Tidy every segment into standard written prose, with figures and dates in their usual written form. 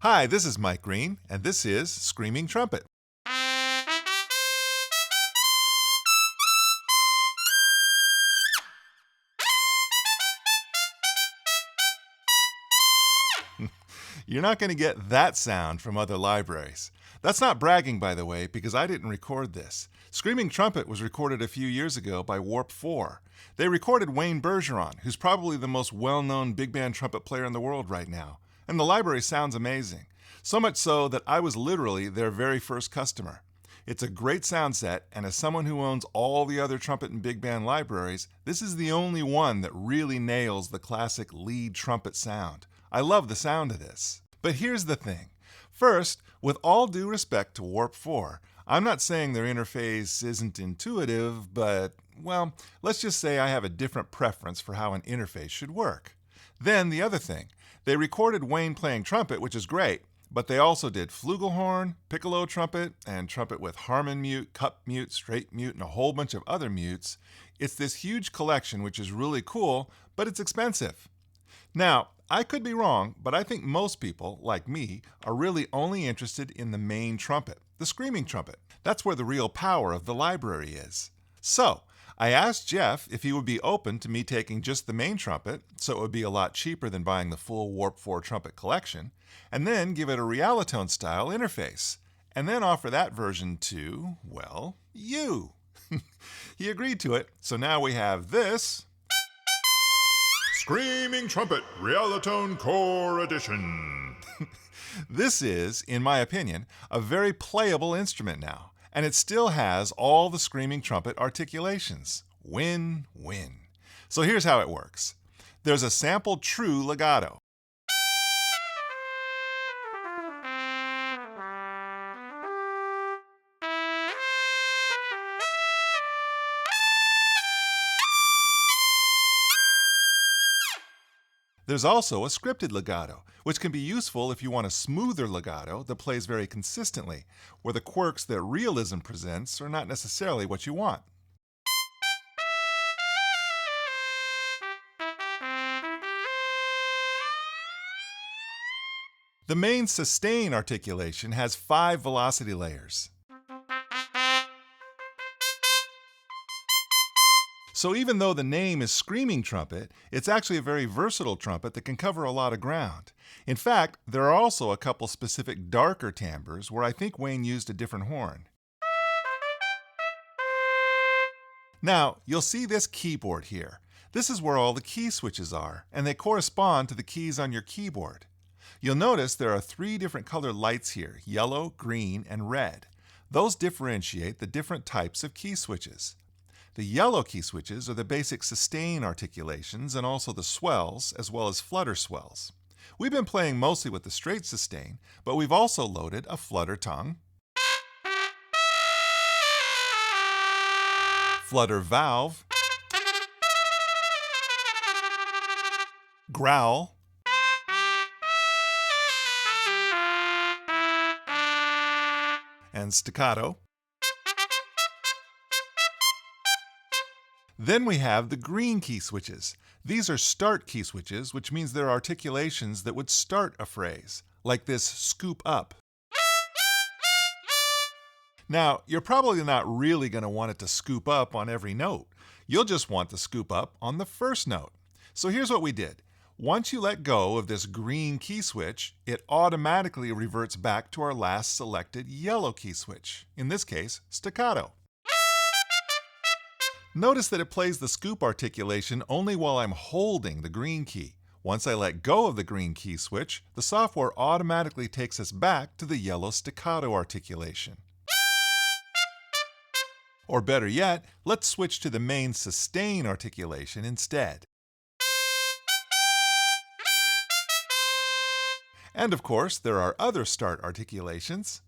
Hi, this is Mike Green, and this is Screaming Trumpet. You're not going to get that sound from other libraries. That's not bragging, by the way, because I didn't record this. Screaming Trumpet was recorded a few years ago by Warp 4. They recorded Wayne Bergeron, who's probably the most well-known big band trumpet player in the world right now. And the library sounds amazing. So much so that I was literally their very first customer. It's a great sound set, and as someone who owns all the other trumpet and big band libraries, this is the only one that really nails the classic lead trumpet sound. I love the sound of this. But here's the thing. First, with all due respect to Warp 4, I'm not saying their interface isn't intuitive, but, well, let's just say I have a different preference for how an interface should work. Then the other thing, they recorded Wayne playing trumpet, which is great, but they also did flugelhorn, piccolo trumpet, and trumpet with Harmon mute, cup mute, straight mute, and a whole bunch of other mutes. It's this huge collection which is really cool, but it's expensive. Now, I could be wrong, but I think most people, like me, are really only interested in the main trumpet, the screaming trumpet. That's where the real power of the library is. So, I asked Jeff if he would be open to me taking just the main trumpet, so it would be a lot cheaper than buying the full Warp 4 trumpet collection, and then give it a Realitone style interface, and then offer that version to, well, you. He agreed to it, so now we have this Screaming Trumpet Realitone Core Edition. This is, in my opinion, a very playable instrument now, and it still has all the Screaming Trumpet articulations. Win-win. So here's how it works. There's a sampled true legato. There's also a scripted legato, which can be useful if you want a smoother legato that plays very consistently, where the quirks that realism presents are not necessarily what you want. The main sustain articulation has 5 velocity layers. So even though the name is screaming trumpet, it's actually a very versatile trumpet that can cover a lot of ground. In fact, there are also a couple specific darker timbres where I think Wayne used a different horn. Now, you'll see this keyboard here. This is where all the key switches are, and they correspond to the keys on your keyboard. You'll notice there are 3 different colored lights here, yellow, green, and red. Those differentiate the different types of key switches. The yellow key switches are the basic sustain articulations and also the swells, as well as flutter swells. We've been playing mostly with the straight sustain, but we've also loaded a flutter tongue, flutter valve, growl, and staccato. Then we have the green key switches. These are start key switches, which means they're articulations that would start a phrase, like this scoop up. Now, you're probably not really going to want it to scoop up on every note. You'll just want to scoop up on the first note. So here's what we did. Once you let go of this green key switch, it automatically reverts back to our last selected yellow key switch, in this case, staccato. Notice that it plays the scoop articulation only while I'm holding the green key. Once I let go of the green key switch, the software automatically takes us back to the yellow staccato articulation. Or better yet, let's switch to the main sustain articulation instead. And of course, there are other start articulations.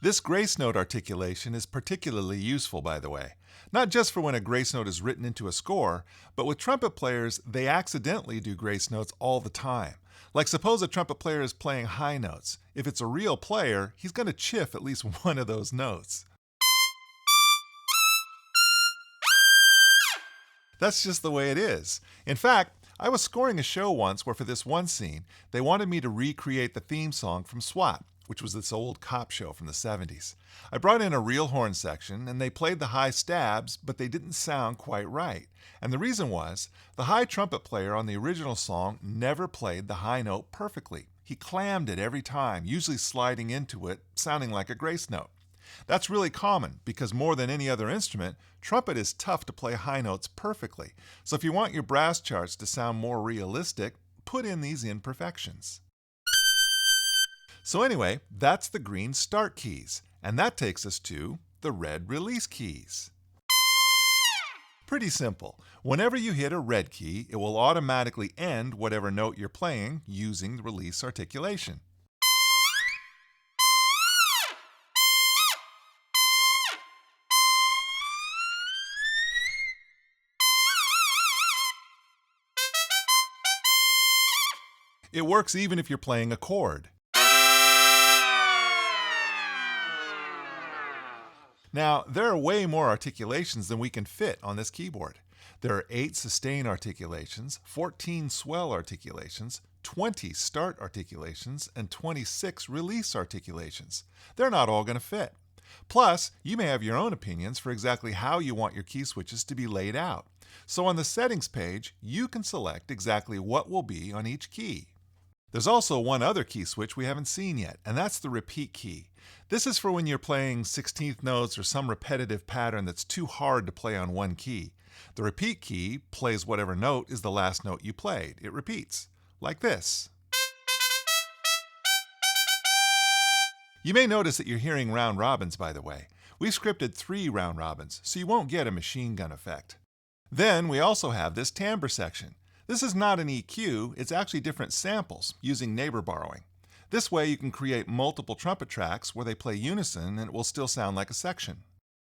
This grace note articulation is particularly useful, by the way. Not just for when a grace note is written into a score, but with trumpet players, they accidentally do grace notes all the time. Like suppose a trumpet player is playing high notes. If it's a real player, he's going to chiff at least one of those notes. That's just the way it is. In fact, I was scoring a show once where for this one scene, they wanted me to recreate the theme song from SWAT, which was this old cop show from the 70s. I brought in a real horn section, and they played the high stabs, but they didn't sound quite right. And the reason was, the high trumpet player on the original song never played the high note perfectly. He clammed it every time, usually sliding into it, sounding like a grace note. That's really common because more than any other instrument, trumpet is tough to play high notes perfectly. So if you want your brass charts to sound more realistic, put in these imperfections. So anyway, that's the green start keys, and that takes us to the red release keys. Pretty simple. Whenever you hit a red key, it will automatically end whatever note you're playing using the release articulation. It works even if you're playing a chord. Now, there are way more articulations than we can fit on this keyboard. There are 8 sustain articulations, 14 swell articulations, 20 start articulations, and 26 release articulations. They're not all going to fit. Plus, you may have your own opinions for exactly how you want your key switches to be laid out. So on the settings page, you can select exactly what will be on each key. There's also one other key switch we haven't seen yet, and that's the repeat key. This is for when you're playing 16th notes or some repetitive pattern that's too hard to play on one key. The repeat key plays whatever note is the last note you played. It repeats, like this. You may notice that you're hearing round robins, by the way. We've scripted 3 round robins, so you won't get a machine gun effect. Then we also have this timbre section. This is not an EQ, it's actually different samples using neighbor borrowing. This way you can create multiple trumpet tracks where they play unison and it will still sound like a section.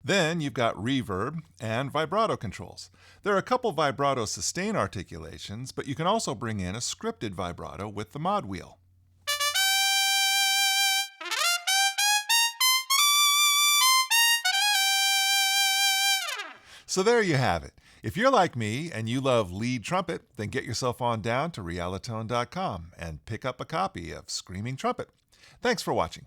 Then you've got reverb and vibrato controls. There are a couple vibrato sustain articulations, but you can also bring in a scripted vibrato with the mod wheel. So there you have it. If you're like me and you love lead trumpet, then get yourself on down to realitone.com and pick up a copy of Screaming Trumpet. Thanks for watching.